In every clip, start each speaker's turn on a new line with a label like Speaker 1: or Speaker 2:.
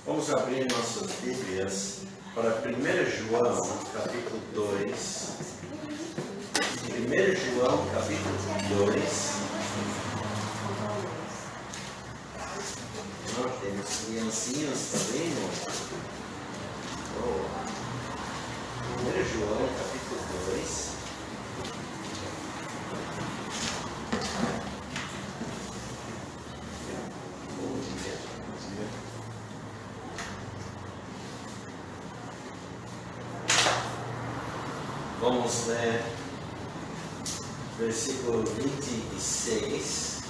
Speaker 1: Vamos abrir nossas Bíblias para 1 João, capítulo 2. 1 João, capítulo 2. Nós temos criancinhas também, não? 1 João, capítulo 2. Vamos ler versículo 26,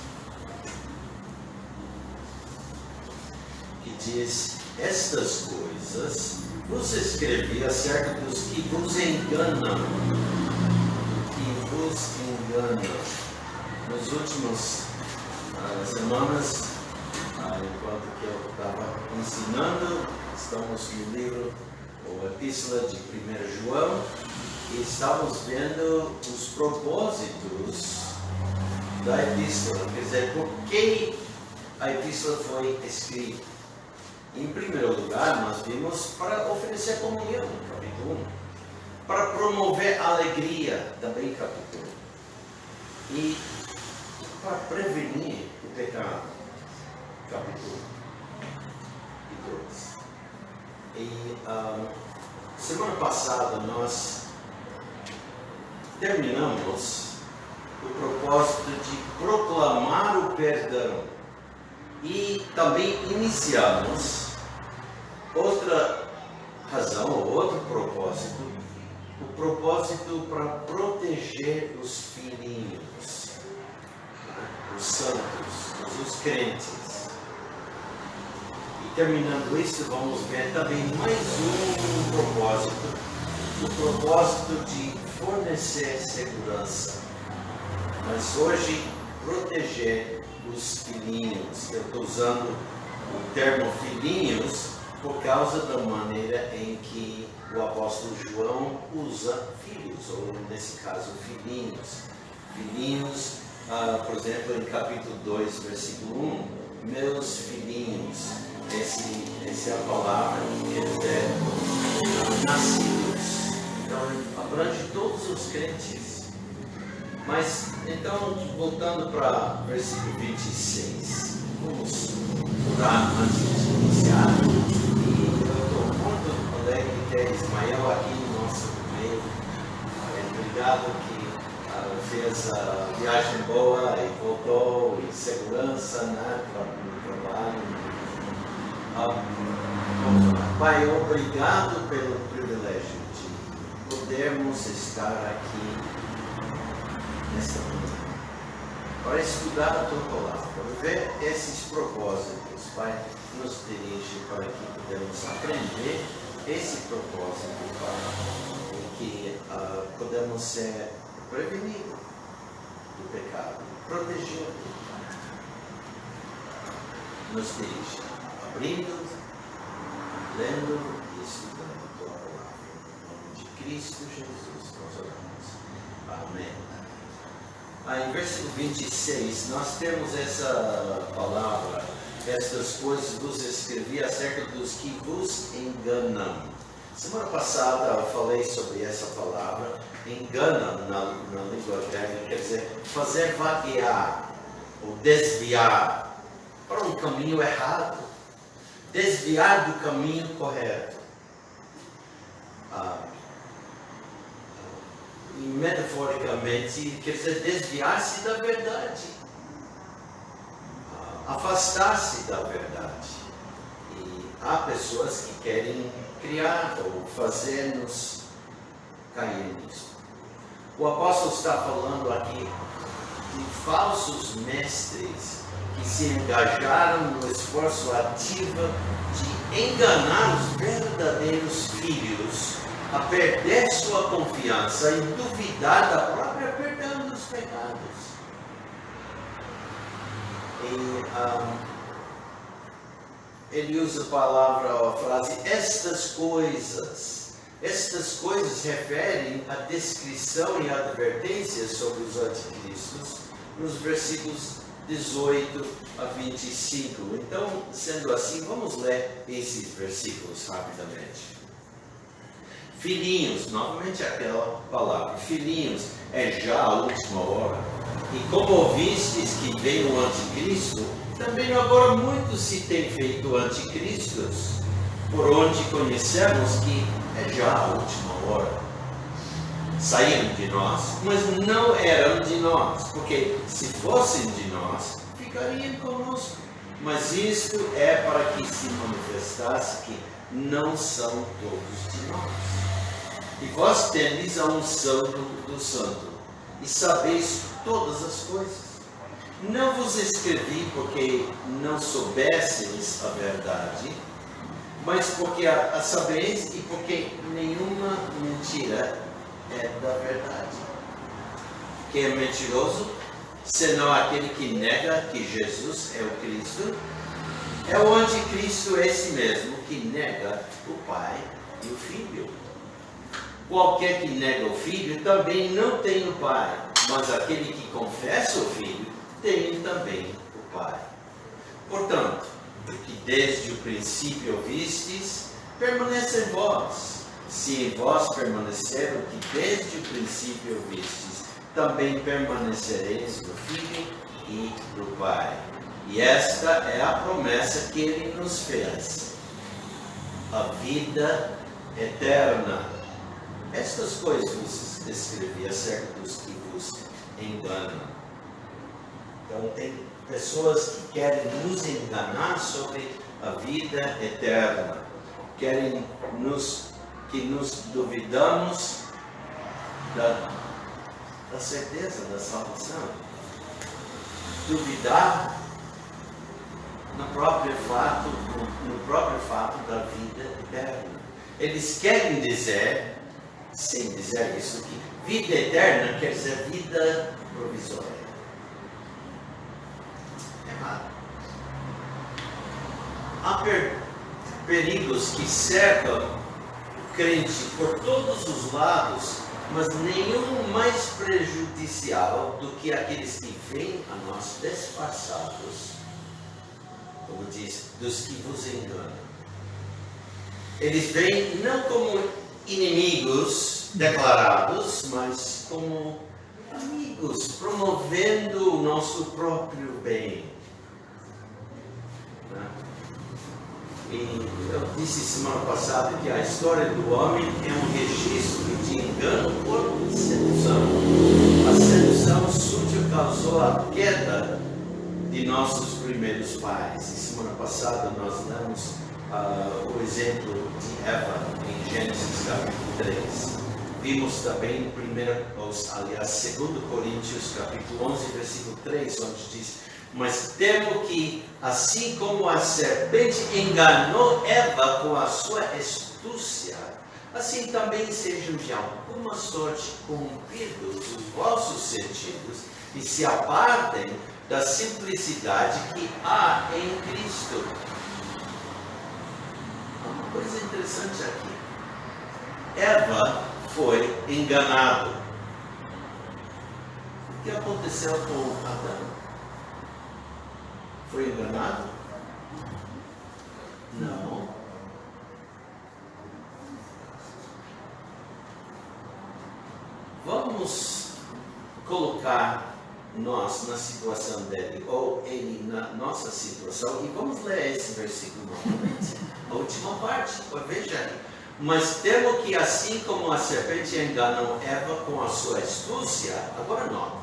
Speaker 1: que diz: estas coisas vos escrevi acerca dos que vos enganam, Nas últimas semanas, enquanto que eu estava ensinando, estamos no livro, ou Epístola de 1 João, e estamos vendo os propósitos da Epístola, quer dizer, por que a Epístola foi escrita. Em primeiro lugar, nós vimos para oferecer comunhão, capítulo 1, para promover a alegria, também capítulo 1, e para prevenir o pecado, capítulo 1 e 2. E semana passada nós terminamos o propósito de proclamar o perdão e também iniciamos outra razão, ou outro propósito, o propósito para proteger os filhinhos, os santos, os crentes. E terminando isso, vamos ver também mais um propósito, o propósito de fornecer segurança, mas hoje proteger os filhinhos. Eu estou usando o termo filhinhos por causa da maneira em que o apóstolo João usa filhos, ou nesse caso filhinhos. Filhinhos, por exemplo, em capítulo 2, versículo 1, meus filhinhos, essa é a palavra que quer dizer nascidos. Então, abrange todos os crentes. Mas, então, voltando para versículo 26, vamos orar antes de iniciar. E eu estou muito alegre de ter Ismael aqui no nosso meio. Obrigado que fez a viagem boa e voltou em segurança, né, para o trabalho. Pai, obrigado pelo privilégio de podermos estar aqui nesta manhã, para estudar a Tua Palavra, para ver esses propósitos. Pai, nos dirige para que podemos aprender esse propósito, Pai, e que podemos ser prevenidos do pecado, protegidos. Nos dirige, abrindo, lendo e estudando a Tua Palavra. Em nome de Cristo Jesus, nós oramos. Amém. Em versículo 26, nós temos essa palavra: estas coisas vos escrevi acerca dos que vos enganam. Semana passada eu falei sobre essa palavra. Enganam na língua grega quer dizer fazer vaguear ou desviar para um caminho errado, desviar do caminho correto. E metaforicamente, quer dizer desviar-se da verdade, afastar-se da verdade. E há pessoas que querem criar ou fazer-nos cair nisso. O apóstolo está falando aqui de falsos mestres que se engajaram no esforço ativo de enganar os verdadeiros filhos a perder sua confiança e duvidar da própria perdão dos pecados. E ele usa a palavra, a frase, estas coisas. Estas coisas referem a descrição e advertências sobre os anticristos nos versículos 18 a 25. Então, sendo assim, vamos ler esses versículos rapidamente. Filhinhos, novamente aquela palavra, filhinhos, é já a última hora. E como ouvistes que vem o anticristo, também agora muitos se têm feito anticristos, por onde conhecemos que é já a última hora. Saíram de nós, mas não eram de nós, porque se fossem de nós, ficariam conosco. Mas isto é para que se manifestasse que não são todos de nós. E vós tendes a unção do Santo, e sabeis todas as coisas. Não vos escrevi porque não soubesseis a verdade, mas porque a sabeis e porque nenhuma mentira é da verdade. Quem é mentiroso, senão aquele que nega que Jesus é o Cristo? É o anticristo esse mesmo que nega o Pai e o Filho. Qualquer que nega o Filho também não tem o Pai, mas aquele que confessa o Filho tem também o Pai. Portanto, o que desde o princípio ouvistes, permanece em vós. Se em vós permanecer o que desde o princípio ouvistes, também permanecereis no Filho e no Pai. E esta é a promessa que Ele nos fez, a vida eterna. Estas coisas vos escrevi acerca dos que vos enganam. Então tem pessoas que querem nos enganar sobre a vida eterna, querem que nos duvidamos da certeza da salvação. Duvidar no próprio fato da vida eterna. Eles querem dizer, sem dizer isso, que vida eterna quer dizer vida provisória. Errado. Há perigos que cercam o crente por todos os lados, mas nenhum mais prejudicial do que aqueles que vêm a nós disfarçados, como diz, dos que vos enganam. Eles vêm não como inimigos declarados, mas como amigos, promovendo o nosso próprio bem. E eu disse semana passada que a história do homem é um registro de engano por sedução. A sedução sutil causou a queda de nossos primeiros pais. E semana passada nós damos o exemplo de Eva em Gênesis capítulo 3. Vimos também 2 Coríntios capítulo 11, versículo 3, onde diz: mas temo que, assim como a serpente enganou Eva com a sua astúcia, assim também sejam de alguma sorte corrompidos os vossos sentidos e se apartem da simplicidade que há em Cristo. Uma coisa interessante aqui. Eva foi enganada. O que aconteceu com Adão? Foi enganado? Não. Vamos colocar nós na situação dele, ou ele na nossa situação, e vamos ler esse versículo novamente. A última parte, veja aí. Mas temo que assim como a serpente enganou Eva com a sua astúcia, agora nota,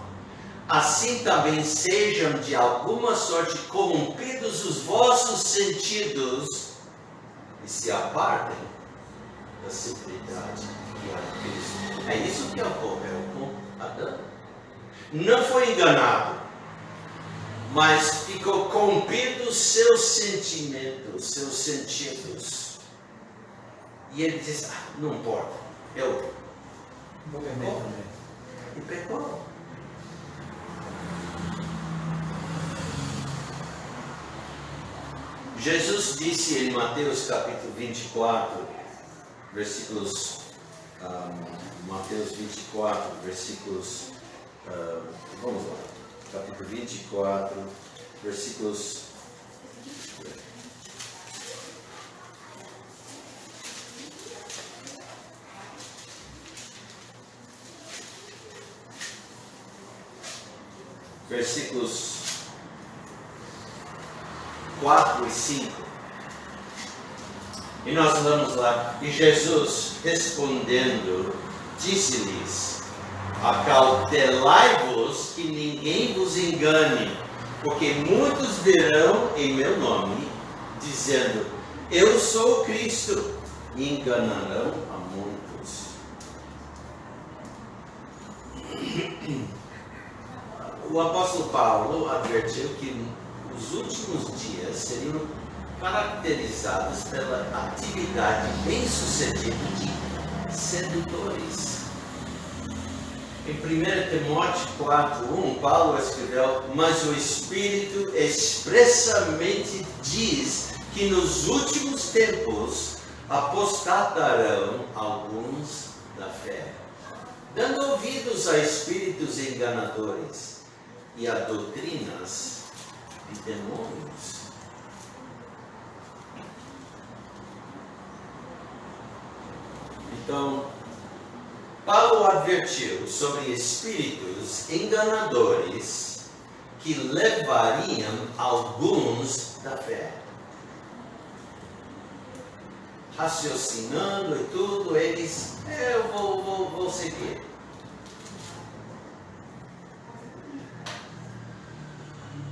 Speaker 1: assim também sejam de alguma sorte corrompidos os vossos sentidos e se apartem da simplicidade que há em Cristo. É isso que ocorreu com Adão. Não foi enganado, mas ficou corrompido os seus sentimentos, seus sentidos. E ele diz: não importa, eu vou beber. E pecou. Jesus disse em Mateus capítulo 24, versículos, Mateus 24, versículos, vamos lá, capítulo 24, versículos 4 e 5. E nós vamos lá. E Jesus, respondendo, disse-lhes: acautelai-vos que ninguém vos engane, porque muitos virão em meu nome, dizendo: eu sou Cristo, e enganarão a muitos. O apóstolo Paulo advertiu que os últimos dias seriam caracterizados pela atividade bem-sucedida de sedutores. Em 1 Timóteo 4:1, Paulo escreveu: mas o Espírito expressamente diz que nos últimos tempos apostatarão alguns da fé, dando ouvidos a espíritos enganadores e a doutrinas de demônios. Então, Paulo advertiu sobre espíritos enganadores que levariam alguns da fé. Raciocinando e tudo, eles, eu vou seguir.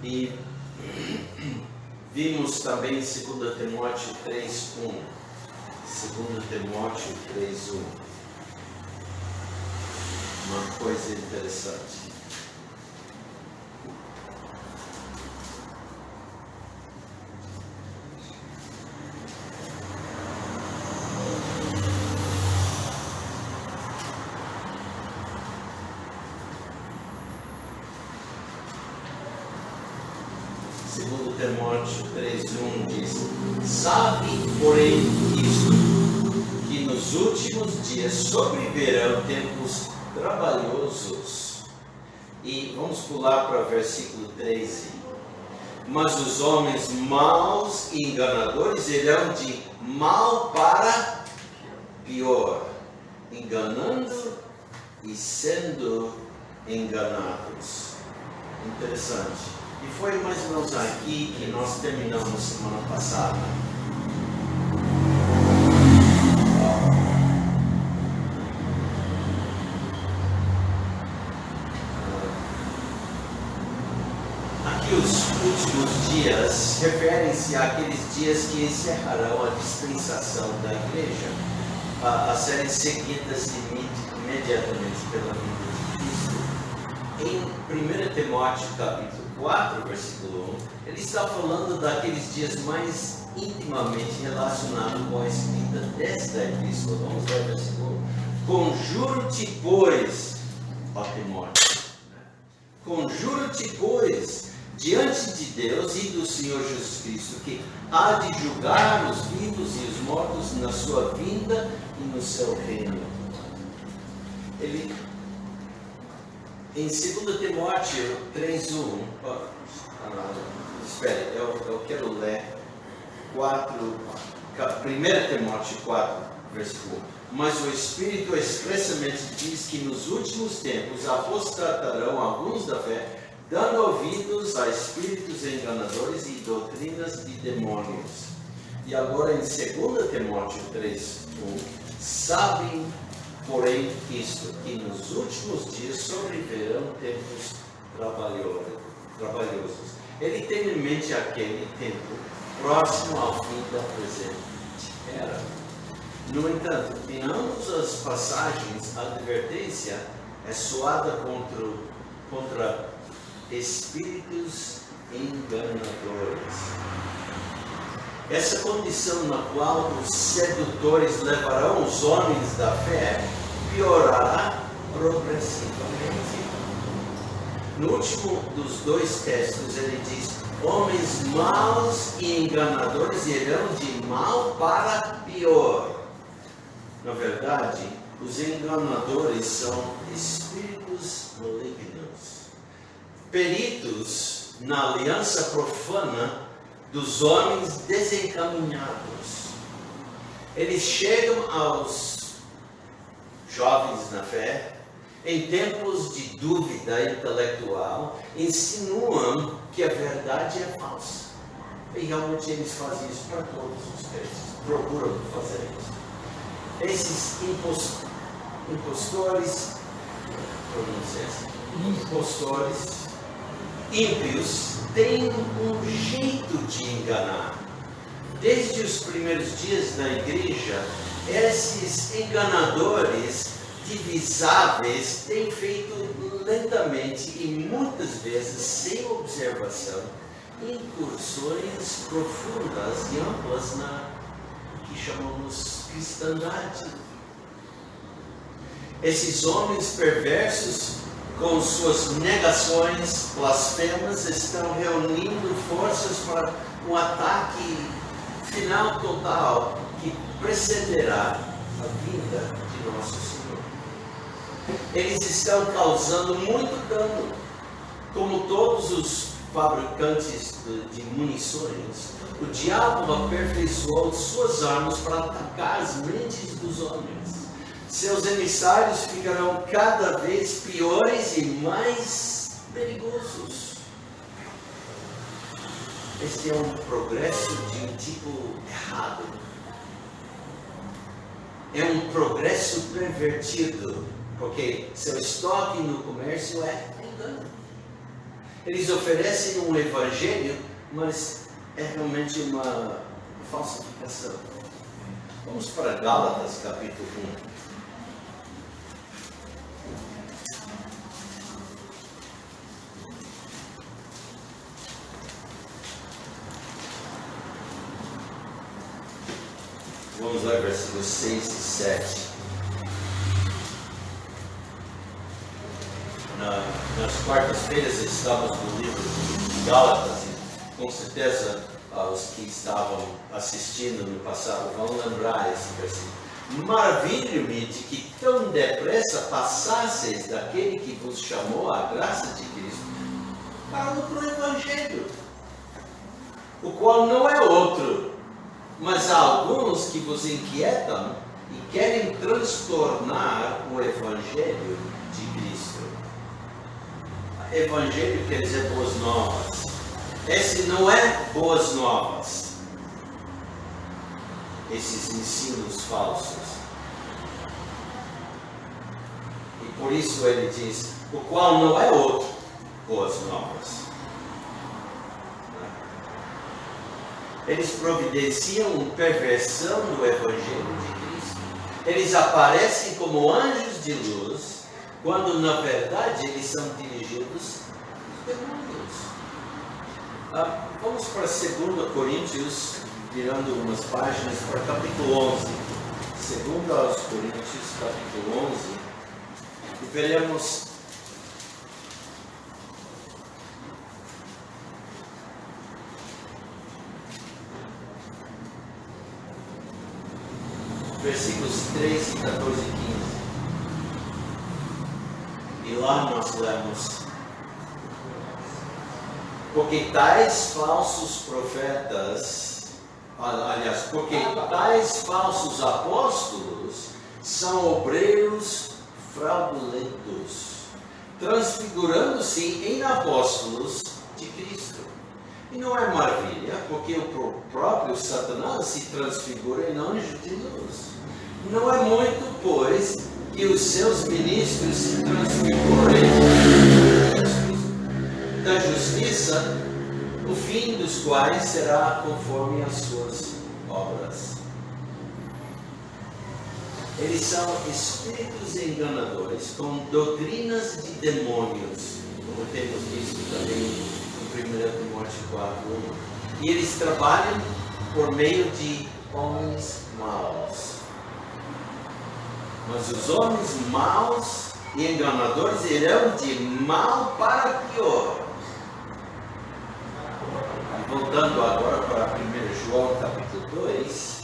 Speaker 1: E vimos também em 2 Timóteo 3:1. 2 Timóteo 3:1. Uma coisa interessante. Timóteo 3:1 diz: sabe, porém, isto, que nos últimos dias sobrevirão tempos trabalhosos. E vamos pular para o versículo 13. Mas os homens maus e enganadores irão de mal para pior, enganando e sendo enganados. Interessante. E foi mais ou menos aqui que nós terminamos semana passada. Aqui os últimos dias referem-se àqueles dias que encerrarão a dispensação da igreja, a serem seguidas imediatamente pela vida de Cristo. Em 1 Timóteo capítulo 4, versículo 1, ele está falando daqueles dias mais intimamente relacionados com a escrita desta epístola. Vamos ver o versículo 1. Conjuro-te, pois, ó Timóteo, conjuro-te, pois, diante de Deus e do Senhor Jesus Cristo, que há de julgar os vivos e os mortos na sua vinda e no seu reino. Ele, em 2 Timóteo 3:1, espere, eu quero ler 1 Timóteo 4, versículo 1. Mas o Espírito expressamente diz que nos últimos tempos apostatarão alguns da fé, dando ouvidos a espíritos enganadores e doutrinas de demônios. E agora em 2 Timóteo 3:1, sabem, porém, isto, que nos últimos dias sobrevirão tempos trabalhosos. Ele tem em mente aquele tempo próximo ao fim da presente era. No entanto, em ambas as passagens, a advertência é soada contra espíritos enganadores. Essa condição na qual os sedutores levarão os homens da fé piorará progressivamente. No último dos dois textos ele diz: homens maus e enganadores irão de mal para pior. Na verdade, os enganadores são espíritos malignos. peritos na aliança profana dos homens desencaminhados. Eles chegam aos jovens na fé em tempos de dúvida intelectual, insinuam que a verdade é falsa. E realmente eles fazem isso para todos os crentes, procuram fazer isso. Esses impostores ímpios têm um jeito de enganar. Desde os primeiros dias da igreja, esses enganadores divisáveis têm feito lentamente e muitas vezes sem observação incursões profundas e amplas na que chamamos cristandade. Esses homens perversos, com suas negações blasfemas, estão reunindo forças para um ataque final total que precederá a vinda de nosso Senhor. Eles estão causando muito dano, como todos os fabricantes de munições. O diabo aperfeiçoou suas armas para atacar as mentes dos homens. Seus emissários ficarão cada vez piores e mais perigosos. Este é um progresso de um tipo errado. É um progresso pervertido, porque seu estoque no comércio é engano. Eles oferecem um evangelho, mas é realmente uma falsificação. Vamos para Gálatas, capítulo 1. Vamos lá, versículos 6 e 7. Nas quartas-feiras estamos no livro de Gálatas, e com certeza os que estavam assistindo no passado vão lembrar esse versículo. Maravilho-me de que tão depressa passasseis daquele que vos chamou à graça de Cristo para o Evangelho, o qual não é outro, mas há alguns que vos inquietam e querem transtornar o Evangelho de Cristo. Evangelho quer dizer boas novas. Esse não é boas novas. Esses ensinos falsos. E por isso ele diz, o qual não é outro, boas novas. Eles providenciam perversão do Evangelho de Cristo. Eles aparecem como anjos de luz, quando na verdade eles são dirigidos aos demônios. Vamos para 2 Coríntios, virando umas páginas para capítulo 11. 2 Coríntios, capítulo 11, e veremos versículos 13, 14 e 15. E lá nós lemos: porque tais falsos profetas, porque tais falsos apóstolos são obreiros fraudulentos, transfigurando-se em apóstolos de Cristo. E não é maravilha, porque o próprio Satanás se transfigura em anjo de luz. Não é muito, pois, que os seus ministros se transfigurem da justiça, o fim dos quais será conforme as suas obras. Eles são espíritos enganadores com doutrinas de demônios, como temos visto também em 1 Timóteo 4:1. E eles trabalham por meio de homens maus. Mas os homens maus e enganadores irão de mal para pior. E voltando agora para 1 João capítulo 2.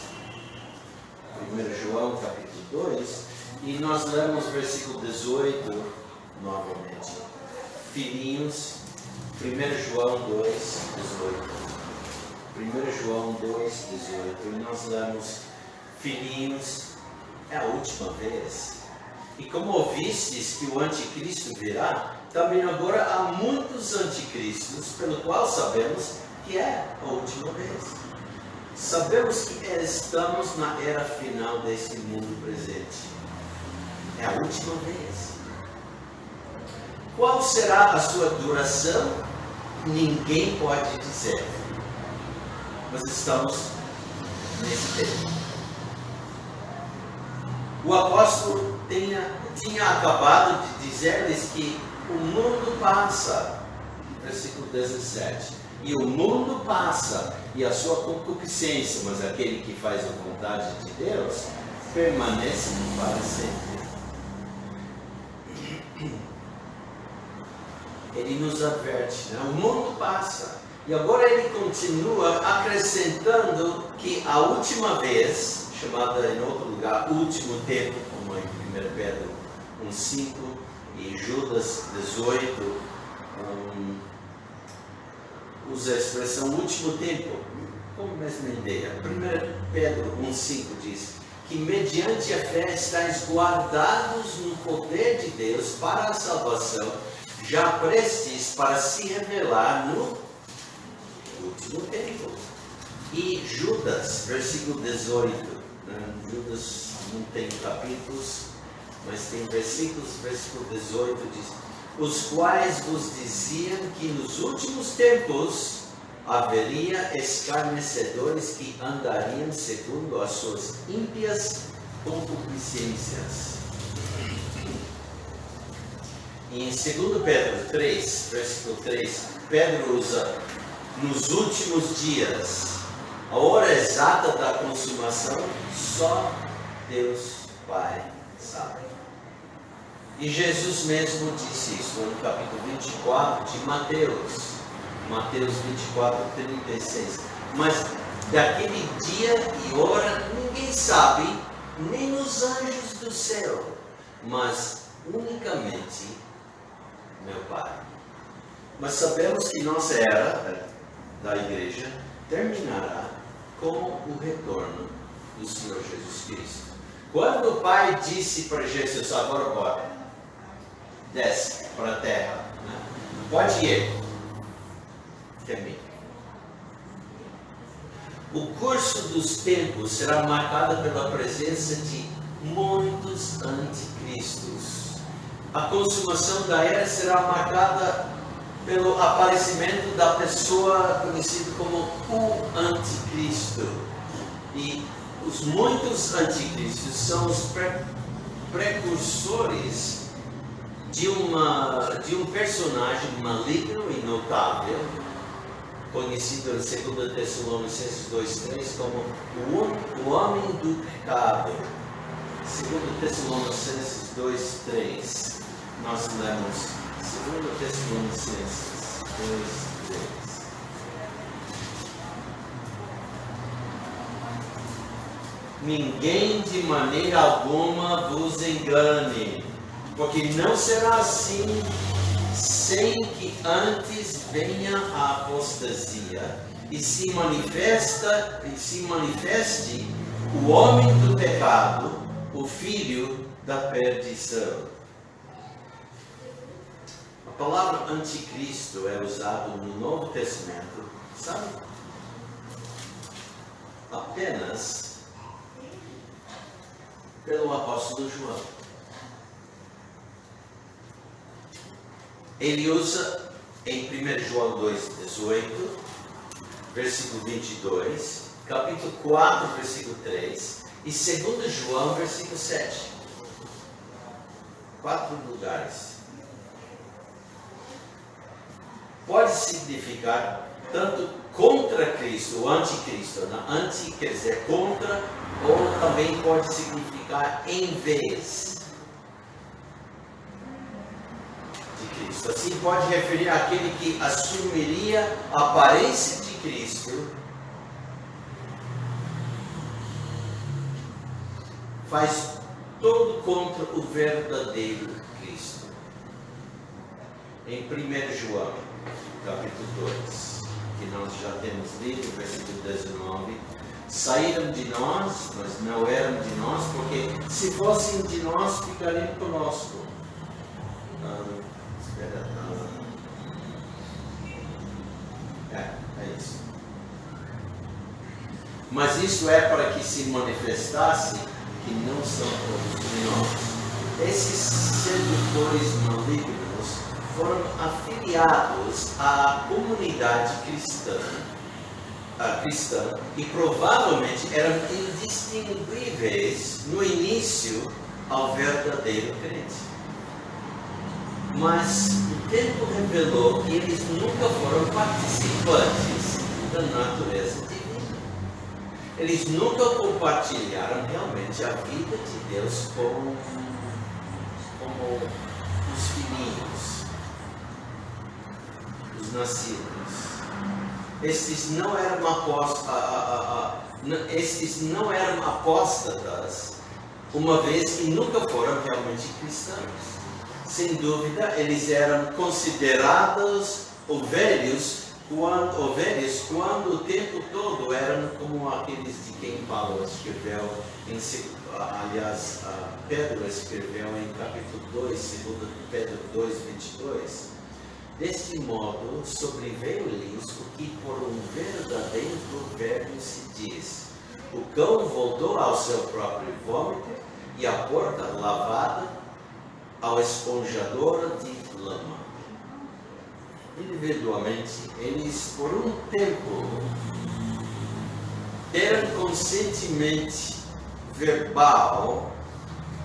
Speaker 1: 1 João capítulo 2. E nós lemos versículo 18 novamente. Filhinhos, 1 João 2,18. 1 João 2,18. E nós lemos: filhinhos, é a última vez. E como ouvistes que o anticristo virá, também agora há muitos anticristos, pelo qual sabemos que é a última vez. Sabemos que estamos na era final deste mundo presente. É a última vez. Qual será a sua duração? Ninguém pode dizer. Mas estamos nesse tempo. O apóstolo tinha acabado de dizer-lhes que o mundo passa. Versículo 17. E o mundo passa, e a sua concupiscência, mas aquele que faz a vontade de Deus permanece para sempre. Ele nos adverte, né? O mundo passa. E agora ele continua acrescentando que a última vez, chamada em outro lugar, último tempo, como em 1 Pedro 1,5 e Judas 18, usa a expressão último tempo, como a mesma ideia. 1 Pedro 1,5 diz que mediante a fé estáis guardados no poder de Deus para a salvação, já prestes para se revelar no último tempo. E Judas, versículo 18, né? Judas não tem capítulos, mas tem versículos, versículo 18 diz: os quais vos diziam que nos últimos tempos haveria escarnecedores que andariam segundo as suas ímpias concupiscências. E em 2 Pedro 3, versículo 3, Pedro usa: nos últimos dias, a hora exata da consumação, só Deus Pai sabe. E Jesus mesmo disse isso no capítulo 24 de Mateus 24, 36. Mas daquele dia e hora ninguém sabe, nem os anjos do céu, mas unicamente meu Pai. Mas sabemos que nossa era da igreja terminará com o retorno do Senhor Jesus Cristo. Quando o Pai disse para Jesus: agora pode, desce para a terra, né? Pode ir, termine. O curso dos tempos será marcado pela presença de muitos anticristos. A consumação da era será marcada pelo aparecimento da pessoa conhecida como o anticristo. E os muitos anticristos são os precursores de um personagem maligno e notável, conhecido em 2 Tessalonicenses 2,3 como o homem do pecado. 2 Tessalonicenses 2,3. Nós lemos 2 Tessalonicenses 2,3. Ninguém de maneira alguma vos engane, porque não será assim sem que antes venha a apostasia e se manifeste o homem do pecado, o filho da perdição. A palavra anticristo é usada no Novo Testamento, sabe? Apenas pelo apóstolo João. Ele usa em 1 João 2,18, versículo 22, capítulo 4, versículo 3 e 2 João, versículo 7. 4 lugares. Pode significar tanto contra Cristo, o anticristo, anti quer dizer contra, ou também pode significar em vez de Cristo. Assim pode referir àquele que assumiria a aparência de Cristo, faz todo contra o verdadeiro Cristo. Em 1 João, capítulo 2, que nós já temos lido, versículo 19. Saíram de nós, mas não eram de nós, porque se fossem de nós, ficariam conosco. É isso. Mas isso é para que se manifestasse que não são todos de nós. Esses sedutores malignos foram afiliados à comunidade cristã e provavelmente eram indistinguíveis no início ao verdadeiro crente. Mas o tempo revelou que eles nunca foram participantes da natureza divina. Eles nunca compartilharam realmente a vida de Deus como os filhinhos, os nascidos. Estes não eram apóstatas, uma vez que nunca foram realmente cristãos. Sem dúvida, eles eram considerados ovelhas quando o tempo todo eram como aqueles de quem Paulo escreveu, aliás, Pedro escreveu em capítulo 2, 2 Pedro 2, 22. Deste modo, sobreveio-lhes o que por um verdadeiro provérbio se diz: o cão voltou ao seu próprio vômito e a porca lavada ao esponjador de lama. Individualmente, eles por um tempo deram consentimento verbal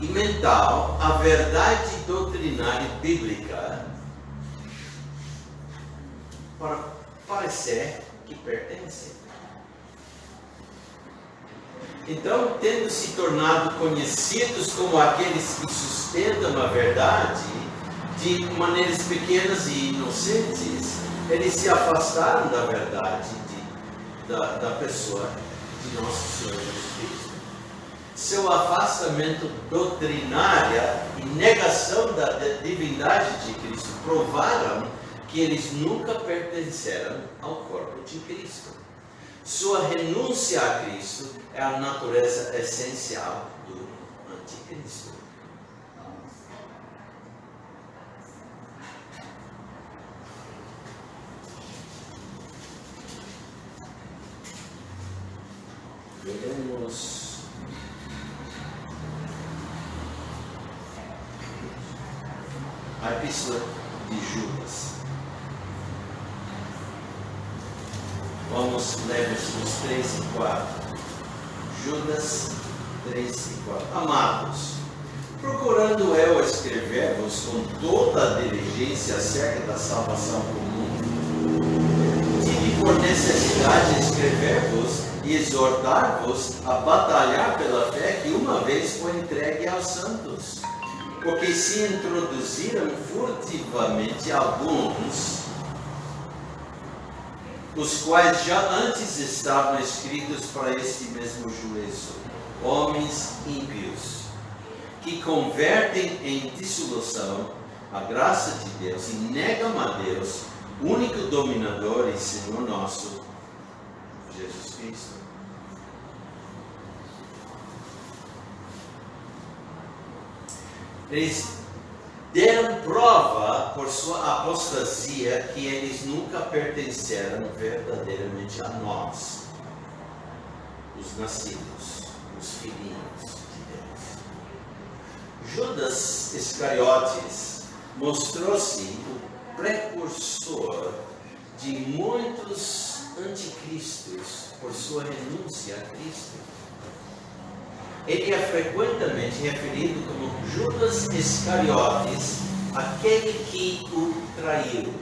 Speaker 1: e mental à verdade doutrinária bíblica para parecer que pertencem. Então, tendo se tornado conhecidos como aqueles que sustentam a verdade de maneiras pequenas e inocentes, eles se afastaram da verdade da pessoa de nosso Senhor Jesus Cristo. Seu afastamento doutrinário e negação da divindade de Cristo provaram que eles nunca pertenceram ao corpo de Cristo. Sua renúncia a Cristo é a natureza essencial do anticristo. Veremos a epístola de Judas. Vamos ler versículos 3 e 4. Judas 3 e 4. Amados, procurando eu escrever-vos com toda a diligência acerca da salvação comum, tive por necessidade escrever-vos e exortar-vos a batalhar pela fé que uma vez foi entregue aos santos. Porque se introduziram furtivamente alguns, os quais já antes estavam escritos para este mesmo juízo, homens ímpios, que convertem em dissolução a graça de Deus e negam a Deus, único dominador e Senhor nosso, Jesus Cristo. Eles deram prova por sua apostasia que eles nunca pertenceram verdadeiramente a nós, os nascidos, os filhinhos de Deus. Judas Iscariotes mostrou-se o precursor de muitos anticristos por sua renúncia a Cristo. Ele é frequentemente referido como Judas Iscariotes, aquele que o traiu.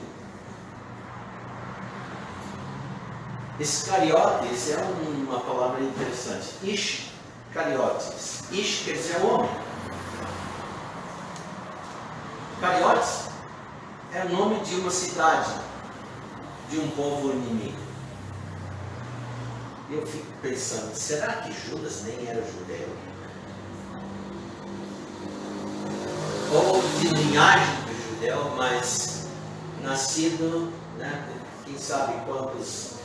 Speaker 1: Iscariotes é uma palavra interessante. Iscariotes. Ish quer dizer homem. Cariotes é o nome de uma cidade, de um povo inimigo. Eu fico pensando, será que Judas nem era judeu? Ou de linhagem de judeu, mas nascido né? Quem sabe quantos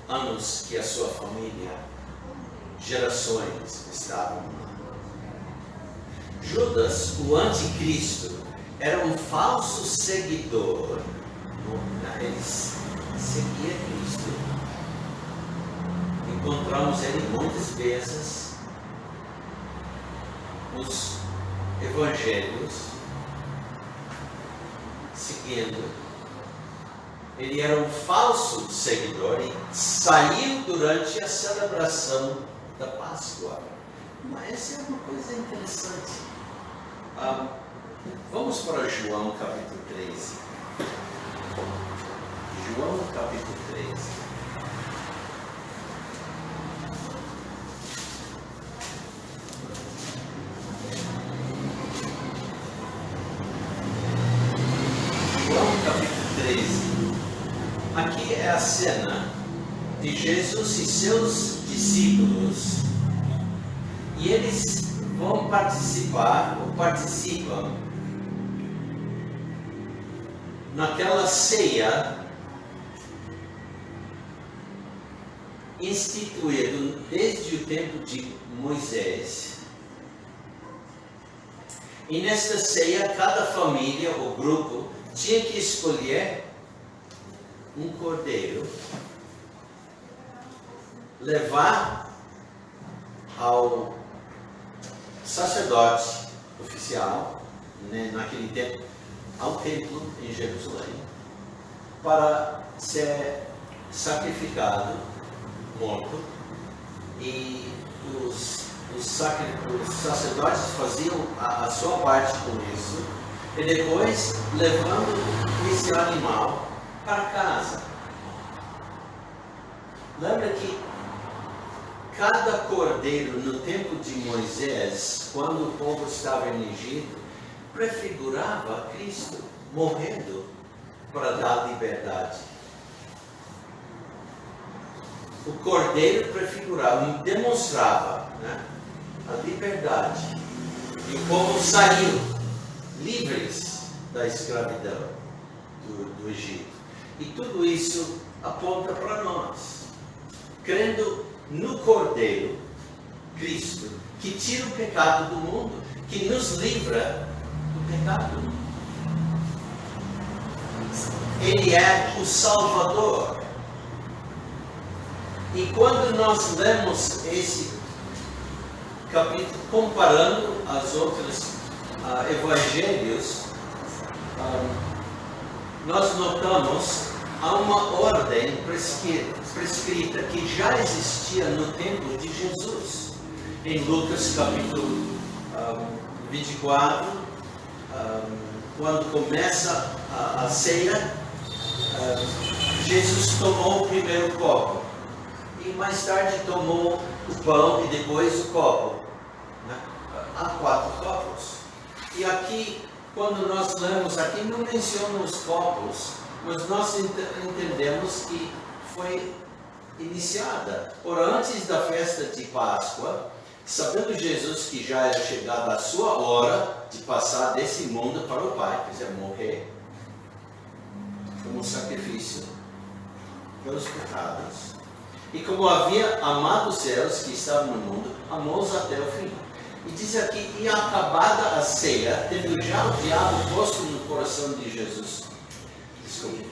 Speaker 1: anos que a sua família, gerações estavam lá. Judas, o anticristo, era um falso seguidor. Ele seguia Cristo. Encontramos ele muitas vezes nos evangelhos, seguindo. Ele era um falso seguidor e saiu durante a celebração da Páscoa. Mas essa é uma coisa interessante. Vamos para João capítulo 13. João capítulo 13. Aqui é a cena de Jesus e seus discípulos, e eles vão participam naquela ceia instituída desde o tempo de Moisés. E nesta ceia, cada família ou grupo tinha que escolher um cordeiro, levar ao sacerdote oficial, né, naquele tempo, ao templo em Jerusalém, para ser sacrificado, morto, e os sacerdotes faziam a sua parte com isso, e depois levando esse animal para casa. Lembra que cada cordeiro no tempo de Moisés, quando o povo estava em Egito, prefigurava Cristo morrendo para dar liberdade. O cordeiro prefigurava, demonstrava, né, a liberdade. E o povo saiu livres da escravidão do Egito. E tudo isso aponta para nós, crendo no Cordeiro, Cristo, que tira o pecado do mundo, que nos livra do pecado. Ele é o Salvador. E quando nós lemos esse capítulo, comparando as outras evangelhos, nós notamos há uma ordem prescrita que já existia no tempo de Jesus. Em Lucas capítulo 24, quando começa a ceia, Jesus tomou o primeiro copo e mais tarde tomou o pão e depois o copo. Há 4 copos. E aqui, quando nós lemos aqui, não menciona os copos, mas nós entendemos que foi iniciada. Ora, antes da festa de Páscoa, sabendo Jesus que já era chegada a sua hora de passar desse mundo para o Pai, quer dizer, morrer como sacrifício pelos pecados, e como havia amado os céus que estavam no mundo, amou-os até o fim. E diz aqui, e acabada a ceia, tendo já o diabo posto no coração de Jesus,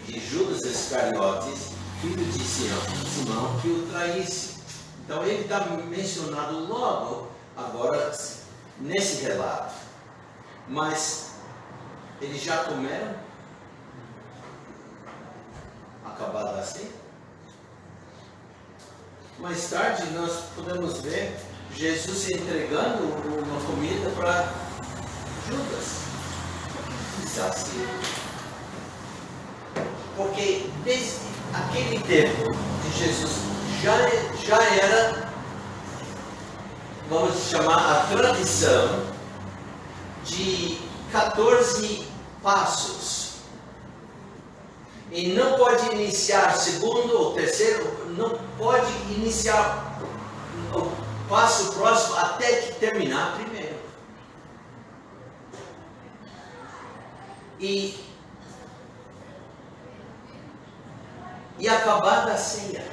Speaker 1: de Judas Iscariotes, filho de Simão, que o traísse. Então ele está mencionado logo agora nesse relato. Mas eles já comeram? Acabada a ceia? Mais tarde nós podemos ver Jesus entregando uma comida para Judas. Assim. Porque desde aquele tempo de Jesus já era, vamos chamar, a tradição de 14 passos. E não pode iniciar segundo ou terceiro, não pode iniciar o passo próximo até que terminar primeiro. E acabada a ceia,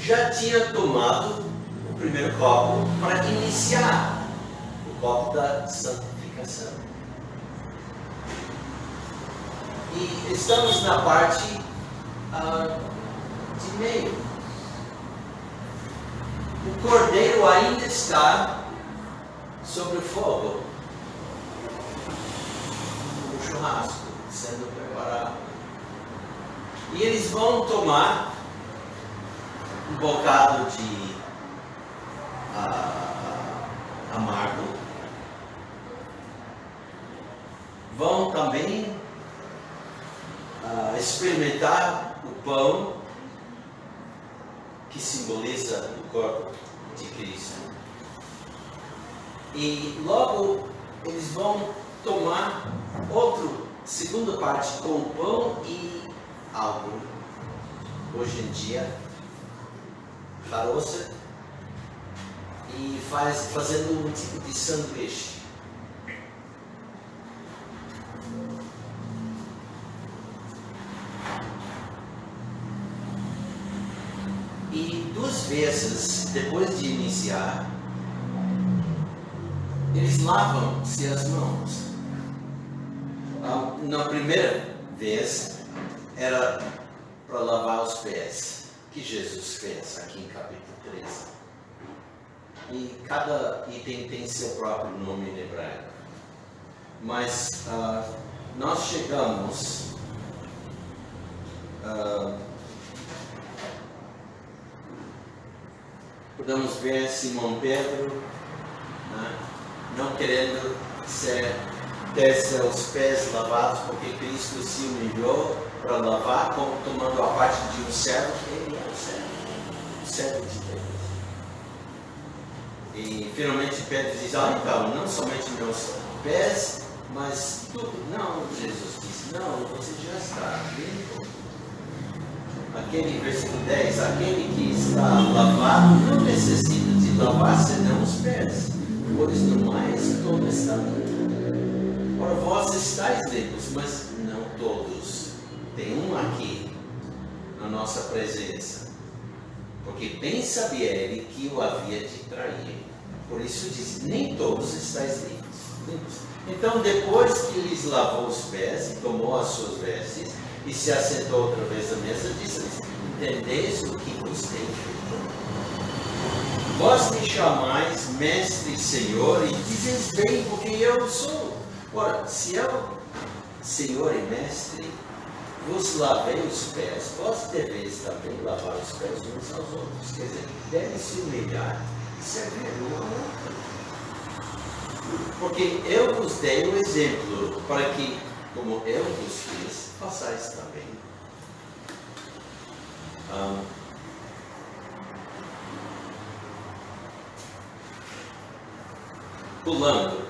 Speaker 1: já tinha tomado o primeiro copo para iniciar o copo da santificação. E estamos na parte de meio. O cordeiro ainda está sobre o fogo, o churrasco sendo preparado. E eles vão tomar um bocado de amargo. Vão também experimentar o pão que simboliza o corpo de Cristo. E logo eles vão tomar segunda parte com o pão e algo, hoje em dia, caroça, e fazendo um tipo de sanduíche. E 2 vezes, depois de iniciar, eles lavam-se as mãos. Na primeira vez, era para lavar os pés, que Jesus fez aqui em capítulo 13. E cada item tem seu próprio nome em hebraico. Mas nós chegamos podemos ver Simão Pedro, né, não querendo ter seus pés lavados, porque Cristo se humilhou para lavar, tomando a parte de um servo, que ele é o servo de Deus. E finalmente Pedro diz, então, não somente meus pés, mas tudo. Não, Jesus disse, não, você já está limpo. Aquele versículo 10, aquele que está lavado não necessita de lavar senão os pés, pois no mais todo está limpo. Ora, vós estáis limpos, mas não todos. Tem um aqui na nossa presença, porque bem sabia ele que o havia de trair. Por isso diz, nem todos estáis limpos. Então, depois que lhes lavou os pés e tomou as suas vestes e se assentou outra vez à mesa, disse-lhes, entendeis o que vos tenho feito? Vós me chamais mestre e senhor e dizeis bem, porque eu sou. Ora, se eu, senhor e mestre, vos lavei os pés, vós deveis também lavar os pés uns aos outros. Quer dizer, devem se humilhar e servir um ao outro. Porque eu vos dei o exemplo, para que, como eu vos fiz, façais também. Pulando,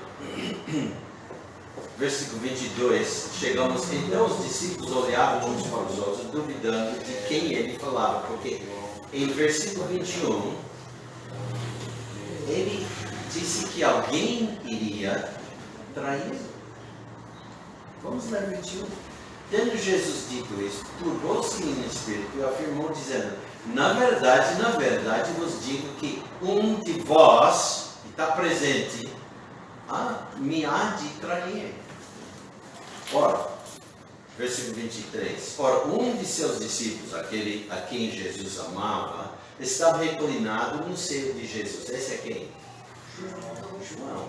Speaker 1: versículo 22, chegamos, então os discípulos olhavam uns para os outros, duvidando de quem ele falava, porque em versículo 21, ele disse que alguém iria trair. Vamos ler 21. Tendo Jesus dito isso, turbou-se em espírito e afirmou, dizendo, na verdade vos digo que um de vós, que está presente, me há de trair. Ora, versículo 23, ora, um de seus discípulos, aquele a quem Jesus amava, estava reclinado no seio de Jesus. Esse é quem? João.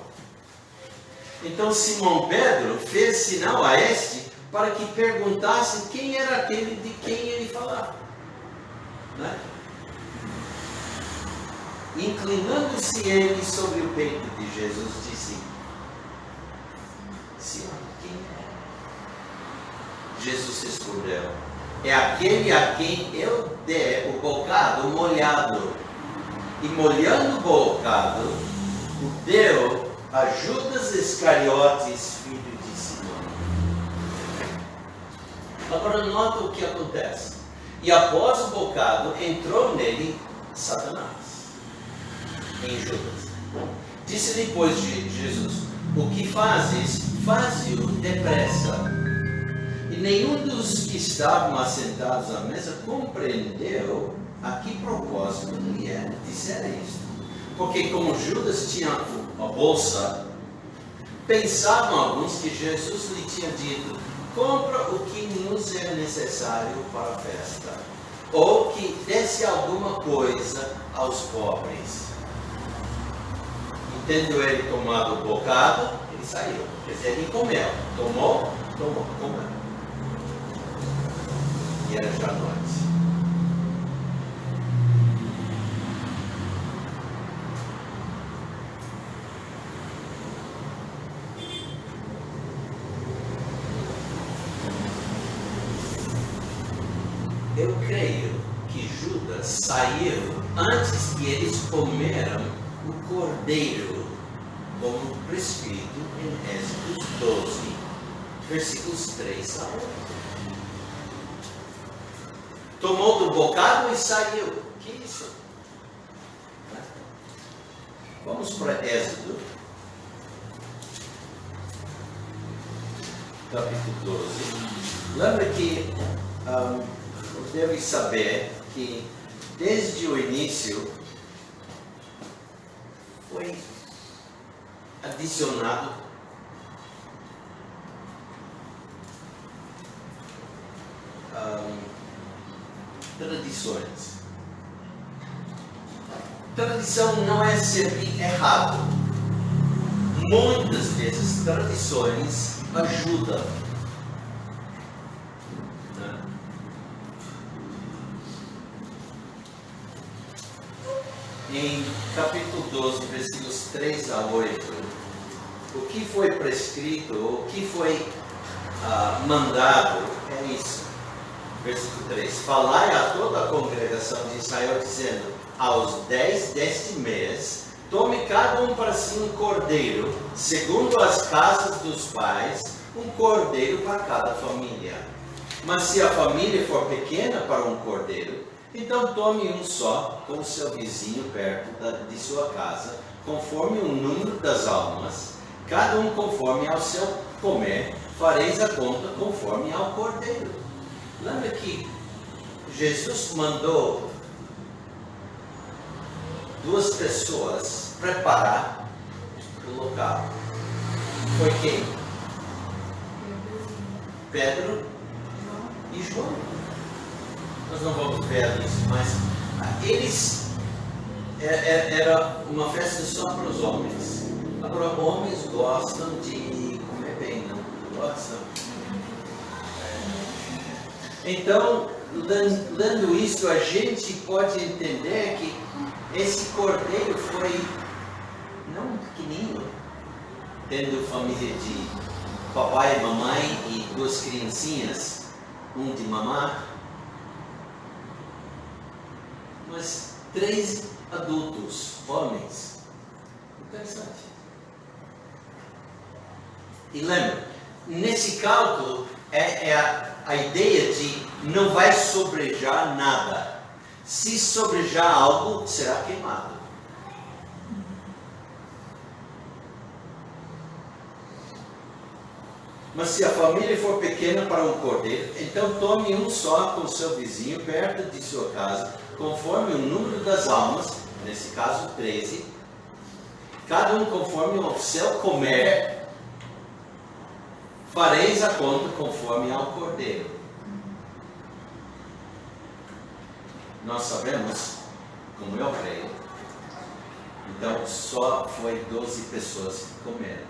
Speaker 1: Então Simão Pedro fez sinal a este para que perguntasse quem era aquele de quem ele falava. Né? Inclinando-se ele sobre o peito de Jesus, disse, Simão, quem é? Jesus respondeu, é aquele a quem eu der o bocado molhado. E molhando o bocado, o deu a Judas Iscariotes, filho de Simão. Agora nota o que acontece. E após o bocado, entrou nele Satanás, em Judas. Disse-lhe, pois, Jesus: o que fazes, faze-o depressa. E nenhum dos que estavam assentados à mesa compreendeu a que propósito lhe era dizer isto. Porque como Judas tinha a bolsa, pensavam alguns que Jesus lhe tinha dito: compra o que nos é necessário para a festa, ou que desse alguma coisa aos pobres. Tendo ele tomado o bocado, ele saiu. Quer dizer, ele comeu. Tomou, comeu. E era já noite. Eu creio que Judas saiu antes que eles comeram o cordeiro, como prescrito em Êxodo 12, versículos 3 a 8. Tomou do bocado e saiu. Que isso? Vamos para Êxodo, capítulo 12. Lembra que deve saber que desde o início foi adicionado tradições. Tradição não é sempre errado. Muitas vezes tradições ajudam. Em capítulo 12, versículos 3 a 8, o que foi prescrito, o que foi mandado é isso. Versículo 3: falai a toda a congregação de Israel, dizendo: aos 10 deste mês, tome cada um para si um cordeiro, segundo as casas dos pais, um cordeiro para cada família. Mas se a família for pequena para um cordeiro, então tome um só com o seu vizinho perto de sua casa, conforme o número das almas, cada um conforme ao seu comer, fareis a conta conforme ao cordeiro. Lembra que Jesus mandou duas pessoas preparar o local. Foi quem? Pedro e João. Nós não vamos ver isso, mas eles era uma festa só para os homens. Agora, homens gostam de comer bem, não gostam? Então, lendo isso, a gente pode entender que esse cordeiro foi não pequenininho, tendo família de papai e mamãe e duas criancinhas, um de mamar, mas 3 adultos, homens. Interessante. E lembra, nesse cálculo é a ideia de não vai sobrejar nada. Se sobrejar algo, será queimado. Mas se a família for pequena para um cordeiro, então tome um só com seu vizinho perto de sua casa, conforme o número das almas, nesse caso 13, cada um conforme o seu comer, fareis a conta conforme ao cordeiro. Nós sabemos, como eu creio, então só foi 12 pessoas que comeram.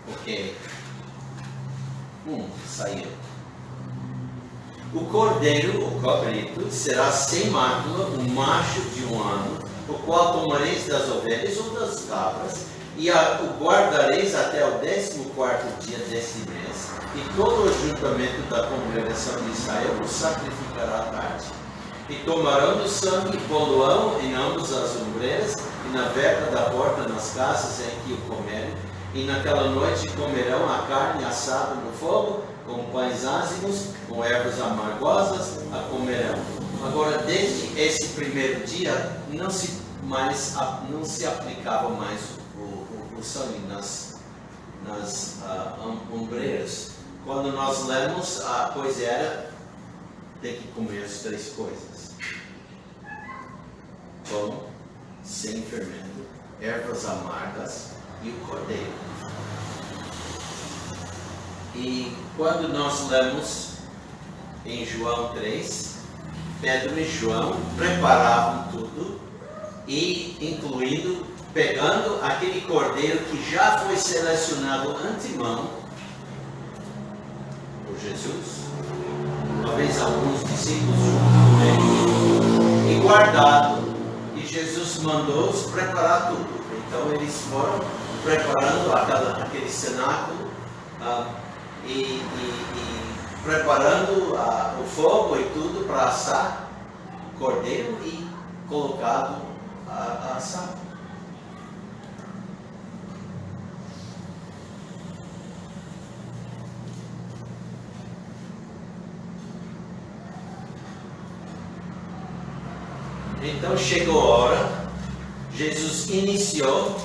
Speaker 1: Porque saiu. O cordeiro, o cabrito, será sem mácula, um macho de 1 ano, o qual tomareis das ovelhas ou das cabras, e o guardareis até o 14º dia deste mês, e todo o ajuntamento da congregação de Israel o sacrificará à tarde. E tomarão do sangue e poluão em ambas as ombreiras, e na verga da porta nas casas em que o comerem, e naquela noite comerão a carne assada no fogo, com pães ázimos, com ervas amargosas a comerão. Agora, desde esse primeiro dia, não se aplicava mais o sangue nas ombreiras. Quando nós lemos, a coisa era ter que comer as três coisas: pão sem fermento, ervas amargas e o cordeiro. E quando nós lemos em João 3, Pedro e João preparavam tudo, e incluindo, pegando aquele cordeiro que já foi selecionado antemão por Jesus, talvez alguns discípulos junto com ele, e guardado, e Jesus mandou-os preparar tudo. Então eles foram preparando aquele cenáculo, e preparando o fogo e tudo para assar o cordeiro e colocado a assar. Então chegou a hora, Jesus iniciou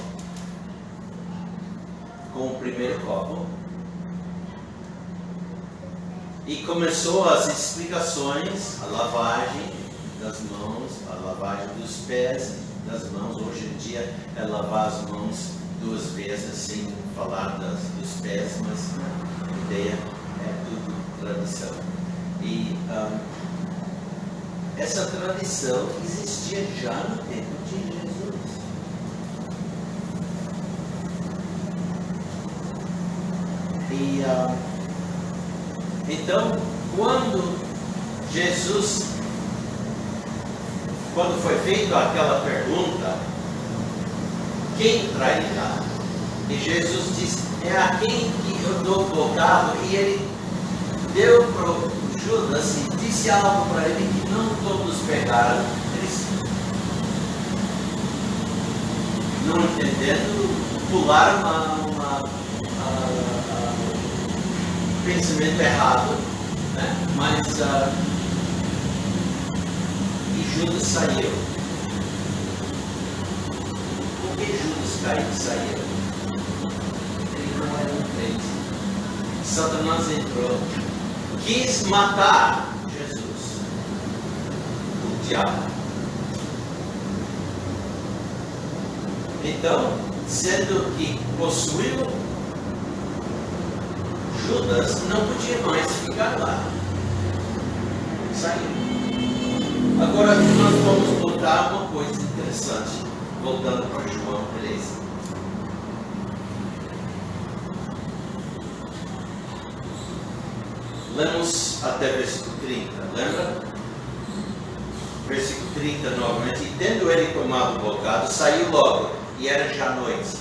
Speaker 1: com o primeiro copo e começou as explicações, a lavagem das mãos, a lavagem dos pés, das mãos. Hoje em dia é lavar as mãos 2 vezes sem falar dos pés, mas a ideia é tudo tradição. E essa tradição existia já no tempo de Jesus. E então, quando foi feita aquela pergunta, quem trairá? E Jesus disse, é a quem que eu dou bocado, e ele deu para Judas e disse algo para ele que não todos pegaram. Eles, não entendendo, pularam pensamento errado, né? Mas e Judas saiu. Por que Judas saiu? Ele não era um crente. Satanás entrou, quis matar Jesus, o diabo. Então, sendo que possuiu, Judas não podia mais ficar lá. Saiu. Agora nós vamos notar uma coisa interessante, voltando para João 13. Lemos até versículo 30, lembra? Versículo 30 novamente. E tendo ele tomado o bocado, saiu logo, e era já noite.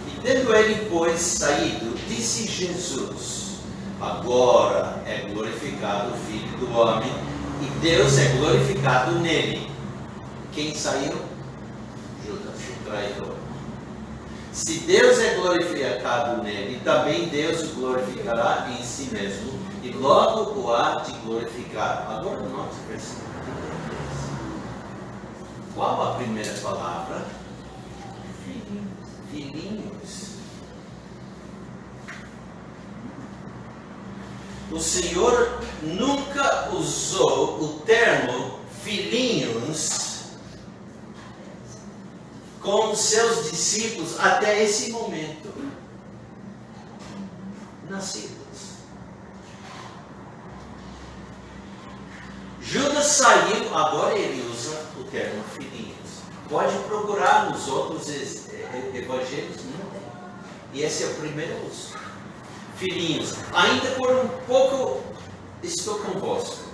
Speaker 1: E tendo ele, pois, saído, disse Jesus, agora é glorificado o Filho do Homem, e Deus é glorificado nele. Quem saiu? Judas, o traidor. Se Deus é glorificado nele, também Deus o glorificará em si mesmo, e logo o há de glorificar. Agora note o versículo 33. Qual a primeira palavra? Filhinhos. O Senhor nunca usou o termo filhinhos com seus discípulos até esse momento. Nascidos. Judas saiu, agora ele usa o termo filhinhos. Pode procurar nos outros evangelhos, não tem. E esse é o primeiro uso. Filhinhos, ainda por um pouco estou convosco.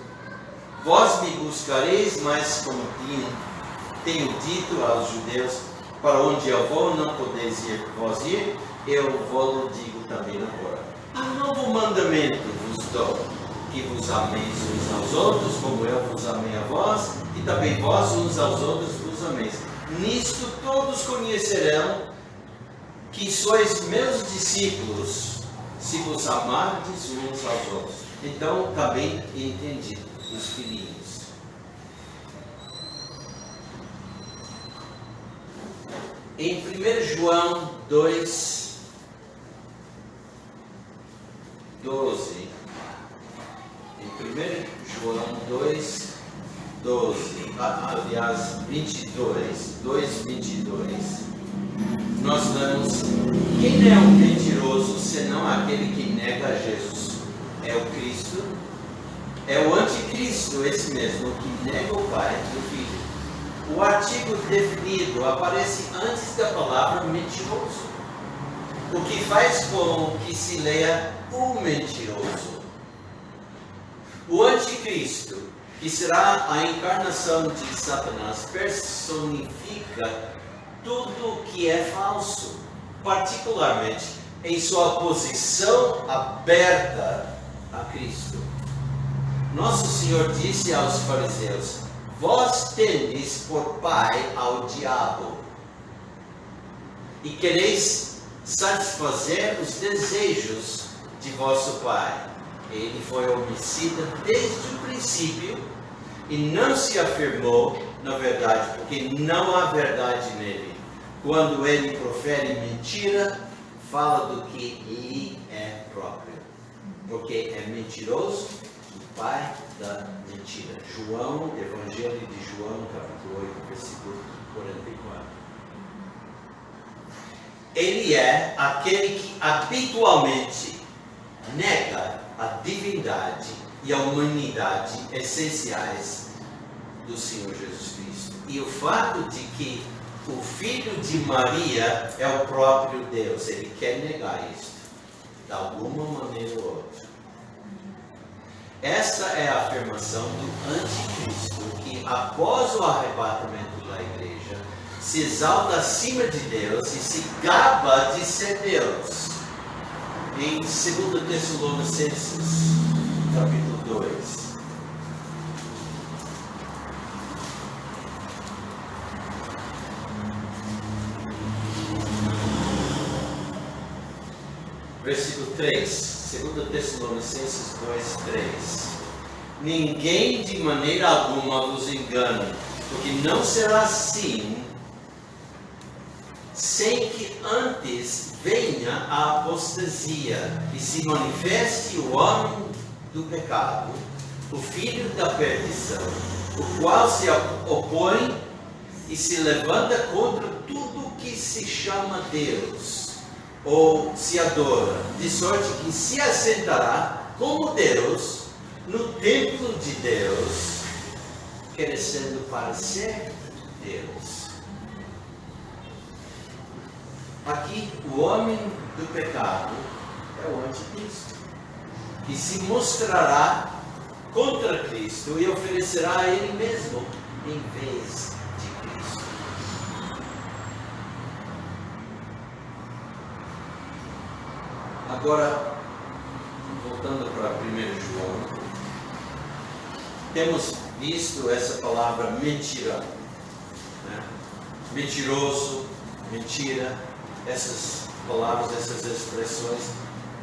Speaker 1: Vós me buscareis, mas como tenho dito aos judeus, para onde eu vou, não podeis vós ir, eu vos digo também agora. Um novo mandamento vos dou, que vos ameis uns aos outros, como eu vos amei a vós, e também vós uns aos outros vos ameis. Nisto todos conhecerão que sois meus discípulos, se vos amardes uns aos outros. Então, também entendi os filhinhos. Em 1 João 2, 12. Em 1 João 2, 12. Aliás, 22. 2:22. Nós lemos: quem é um mentiroso senão aquele que nega a Jesus? É o Cristo, é o anticristo, esse mesmo, que nega o Pai e o Filho. O artigo definido aparece antes da palavra mentiroso, o que faz com que se leia o mentiroso. O anticristo, que será a encarnação de Satanás, personifica tudo que é falso, particularmente em sua posição aberta a Cristo. Nosso Senhor disse aos fariseus: vós tendes por pai ao diabo, e quereis satisfazer os desejos de vosso pai. Ele foi homicida desde o princípio e não se afirmou na verdade, porque não há verdade nele. Quando ele profere mentira, fala do que lhe é próprio, porque é mentiroso, o pai da mentira. João, Evangelho de João, capítulo 8, versículo 44. Ele é aquele que habitualmente nega a divindade e a humanidade essenciais do Senhor Jesus Cristo. E o fato de que o Filho de Maria é o próprio Deus, ele quer negar isto, de alguma maneira ou outra. Essa é a afirmação do anticristo, que após o arrebatamento da igreja, se exalta acima de Deus e se gaba de ser Deus. Em 2 Tessalonicenses, capítulo 2. Versículo 3, 2 Tessalonicenses 2:3. Ninguém de maneira alguma vos engane, porque não será assim, sem que antes venha a apostasia e se manifeste o homem do pecado, o filho da perdição, o qual se opõe e se levanta contra tudo que se chama Deus, ou se adora, de sorte que se assentará como Deus no templo de Deus, crescendo para ser Deus. Aqui, o homem do pecado é o anticristo, que se mostrará contra Cristo e oferecerá a ele mesmo em vez de Cristo. Agora, voltando para 1 João, temos visto essa palavra mentira, né? Mentiroso, mentira, essas palavras, essas expressões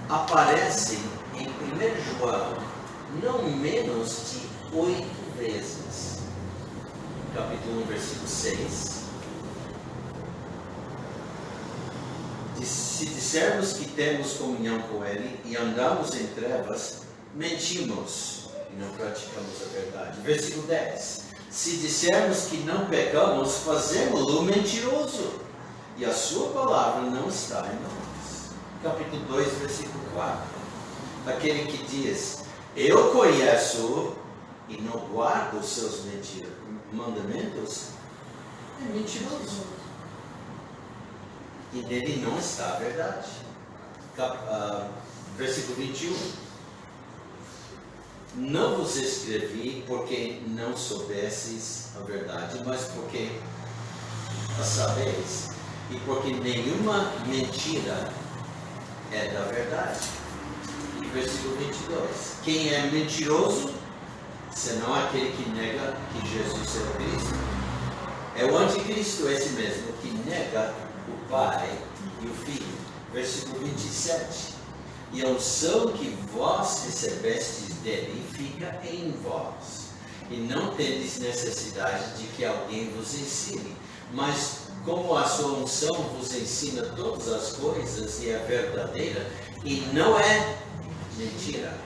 Speaker 1: aparecem em 1 João não menos de 8 vezes. Capítulo 1, versículo 6. Se dissermos que temos comunhão com Ele e andamos em trevas, mentimos e não praticamos a verdade. Versículo 10. Se dissermos que não pecamos, fazemos-lo mentiroso, e a sua palavra não está em nós. Capítulo 2, versículo 4. Aquele que diz: eu conheço e não guardo os seus mandamentos, é mentiroso, e nele não está a verdade. Versículo 21. Não vos escrevi porque não soubesses a verdade, mas porque a sabeis, e porque nenhuma mentira é da verdade. E versículo 22. Quem é mentiroso, senão aquele que nega que Jesus é o Cristo? É o anticristo esse mesmo, que nega o Pai e o Filho. Versículo 27. e a unção que vós recebestes dele fica em vós. E não tendes necessidade de que alguém vos ensine, mas como a sua unção vos ensina todas as coisas e é verdadeira, e não é mentira,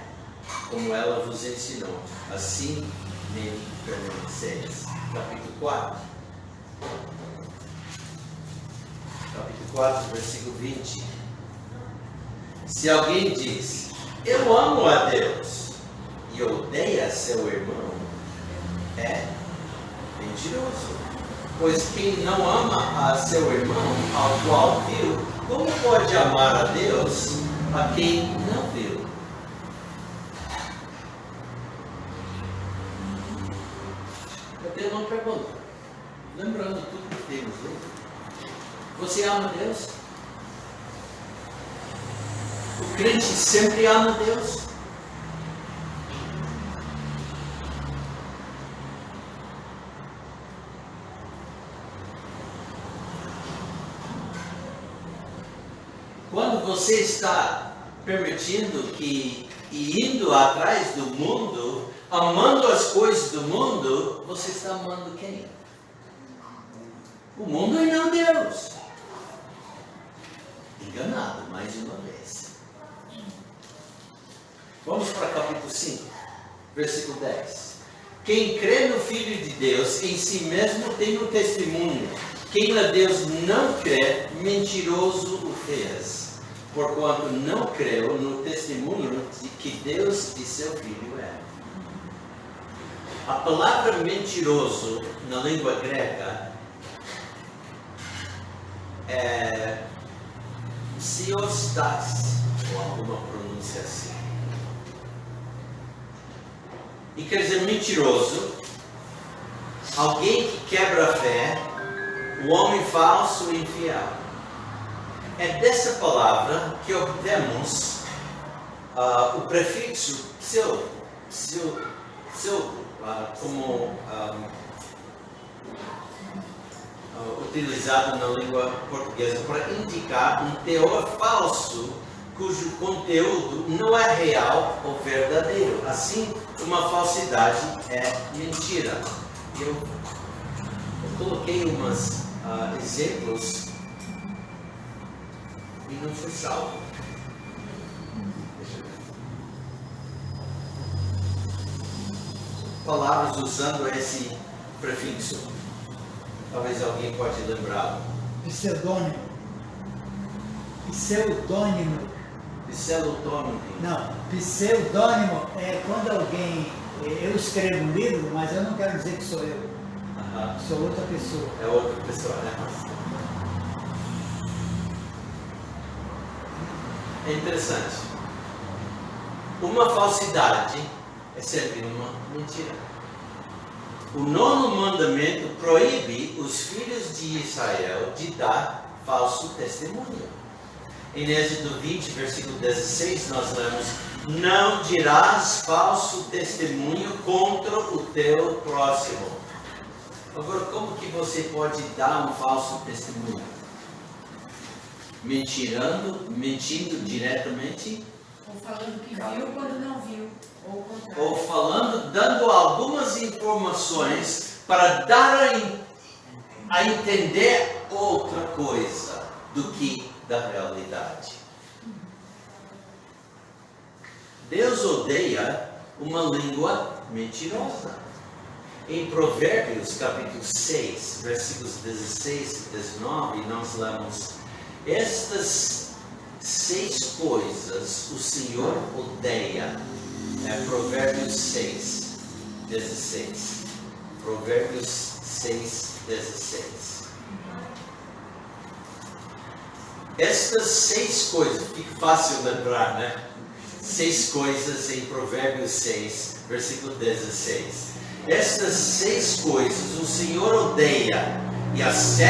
Speaker 1: como ela vos ensinou, assim nele permaneceis. Capítulo 4. Capítulo 4, versículo 20. Se alguém diz, eu amo a Deus, e odeia seu irmão, é mentiroso. Pois quem não ama a seu irmão, ao qual viu, como pode amar a Deus, a quem não viu? Eu tenho uma pergunta, lembrando tudo que temos lido. Você ama Deus? O crente sempre ama Deus? Quando você está permitindo que e indo atrás do mundo, amando as coisas do mundo, você está amando quem? O mundo e não Deus. Enganado mais uma vez. Vamos para capítulo 5, versículo 10. Quem crê no Filho de Deus, em si mesmo tem um testemunho. Quem a Deus não crê, mentiroso o fez, porquanto não creu no testemunho de que Deus de seu Filho é. A palavra mentiroso, na língua grega, é Siostas, ou alguma pronúncia assim. E quer dizer mentiroso, alguém que quebra a fé, o homem falso e infiel. É dessa palavra que obtemos o prefixo pseudo, como utilizado na língua portuguesa para indicar um teor falso cujo conteúdo não é real ou verdadeiro. Assim, uma falsidade é mentira. Eu coloquei uns exemplos e não foi salvo. Deixa eu ver. Palavras usando esse prefixo. Talvez alguém pode lembrá-lo.
Speaker 2: Pseudônimo. Pseudônimo.
Speaker 1: Pseudônimo.
Speaker 2: Não, pseudônimo é quando alguém... Eu escrevo um livro, mas eu não quero dizer que sou eu. Sou outra pessoa.
Speaker 1: É outra pessoa, né? É interessante. Uma falsidade é sempre uma mentira. O 9º mandamento proíbe os filhos de Israel de dar falso testemunho. Em Êxodo 20, versículo 16, nós lemos: não dirás falso testemunho contra o teu próximo. Agora, como que você pode dar um falso testemunho? Mentindo diretamente?
Speaker 3: Ou falando que viu quando não viu. Ou o contrário.
Speaker 1: Ou falando, dando algumas informações para dar a entender outra coisa do que da realidade. Deus odeia uma língua mentirosa. Em Provérbios, capítulo 6, versículos 16 e 19, nós lemos: estas 6 coisas o Senhor odeia. É Provérbios 6, 16. Provérbios 6, 16. Estas 6 coisas, fica fácil lembrar, né? 6 coisas em Provérbios 6, versículo 16. Estas 6 coisas o Senhor odeia, e a 7ª,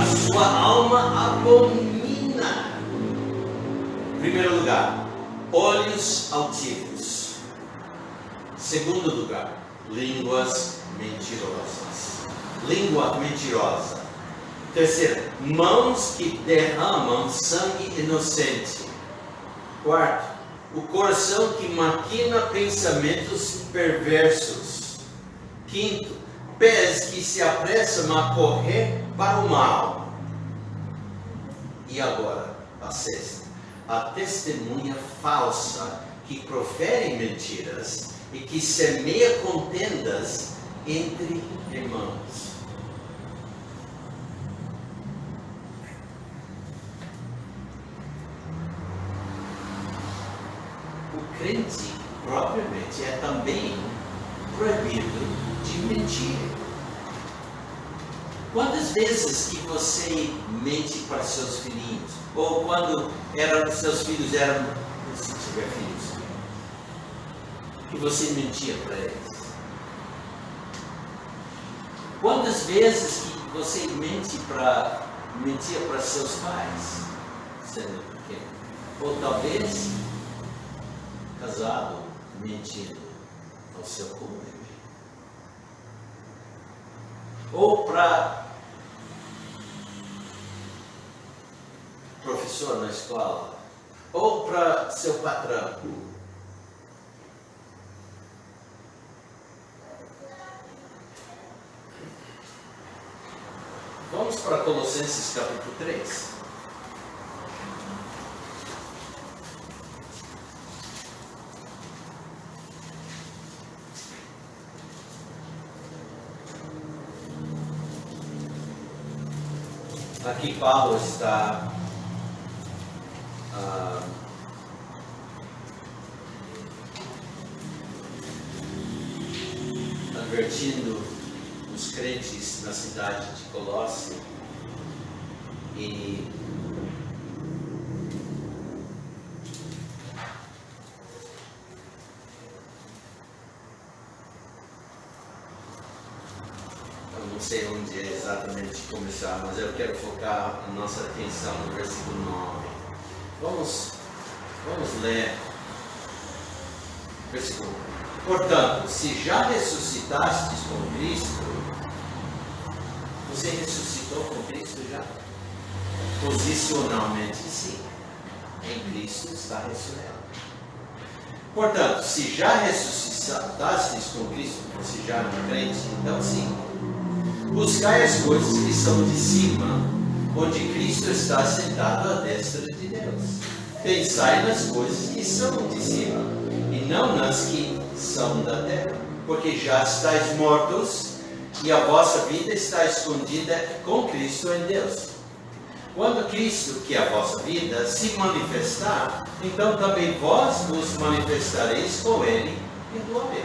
Speaker 1: a sua alma abomina. Em primeiro lugar, olhos altivos. Segundo lugar, línguas mentirosas. Língua mentirosa. Terceiro, mãos que derramam sangue inocente. Quarto, o coração que maquina pensamentos perversos. Quinto, pés que se apressam a correr para o mal. E agora, a sexta, a testemunha falsa que profere mentiras e que semeia contendas entre irmãos. O crente, propriamente, é também proibido de mentir. Quantas vezes que você mente para seus filhinhos? Ou quando seus filhos eram, se tiver filhos, que você mentia para eles? Quantas vezes que você mentia para seus pais, sendo pequeno? Ou talvez casado, mentindo ao seu cônjuge? Ou para professor na escola, ou para seu patrão. Vamos para Colossenses capítulo 3. Aqui Paulo está advertindo os crentes na cidade de Colossos e eu não sei onde é exatamente começar, mas eu quero focar a nossa atenção no versículo 9. Vamos ler versículo 1. Portanto, se já ressuscitastes com Cristo, você ressuscitou com Cristo já? Posicionalmente, sim. Em Cristo está ressurreto. Portanto, se já ressuscitastes com Cristo, você já é crente, então sim. Buscai as coisas que são de cima, onde Cristo está sentado à destra de Deus. Pensai nas coisas que são de cima, e não nas que são da terra, porque já estáis mortos, e a vossa vida está escondida com Cristo em Deus. Quando Cristo, que é a vossa vida, se manifestar, então também vós vos manifestareis com Ele em glória.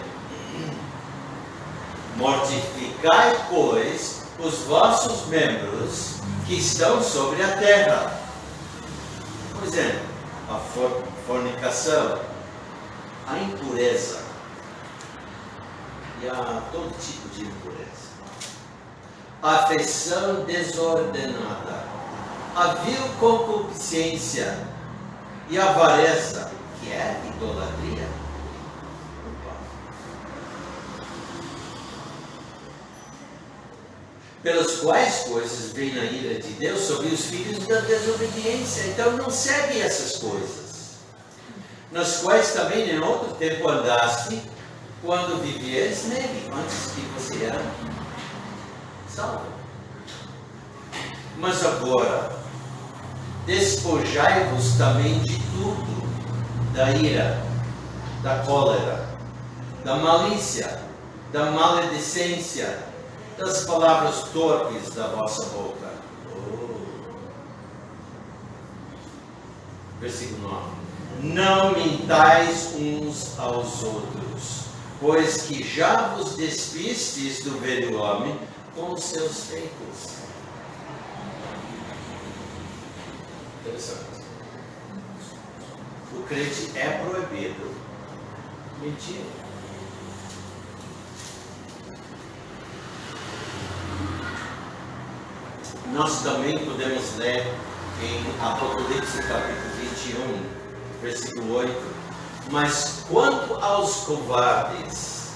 Speaker 1: Mortificai, pois, os vossos membros que estão sobre a terra. Por exemplo, a fornicação, a impureza e a todo tipo de impureza, a afeição desordenada, a vil concupiscência e a avareza, que é idolatria. Pelas quais coisas vem a ira de Deus sobre os filhos da desobediência. Então não segue essas coisas, nas quais também em outro tempo andaste, quando vivieres nele, antes que você era salvo. Mas agora, despojai-vos também de tudo, da ira, da cólera, da malícia, da maledicência, das palavras torpes da vossa boca. Versículo 9. Não mintais uns aos outros, pois que já vos despistes do velho homem com os seus feitos. Interessante. O crente é proibido mentir. Nós também podemos ler em Apocalipse capítulo 21, versículo 8. Mas quanto aos covardes,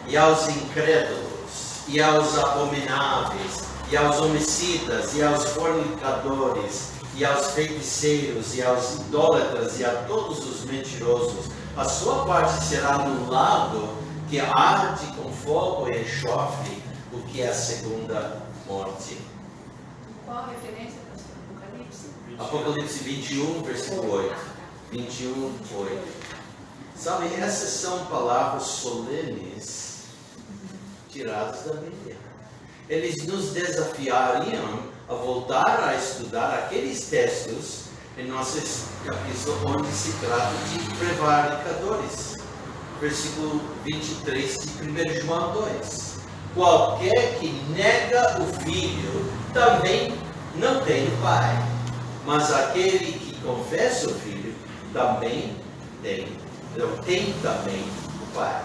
Speaker 1: e aos incrédulos, e aos abomináveis, e aos homicidas, e aos fornicadores, e aos feiticeiros, e aos idólatras, e a todos os mentirosos, a sua parte será no lado que arde com fogo e enxofre, o que é a segunda morte.
Speaker 3: Qual a referência, pastor? Apocalipse?
Speaker 1: Apocalipse 21, versículo 8. 21, 8. Sabe, essas são palavras solenes tiradas da Bíblia. Eles nos desafiariam a voltar a estudar aqueles textos em nossa epístola onde se trata de prevaricadores. Versículo 23 de 1 João 2. Qualquer que nega o filho também não tem o pai, mas aquele que confessa o filho também tem também o pai.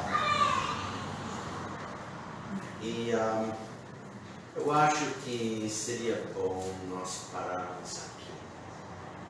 Speaker 1: E eu acho que seria bom nós pararmos aqui.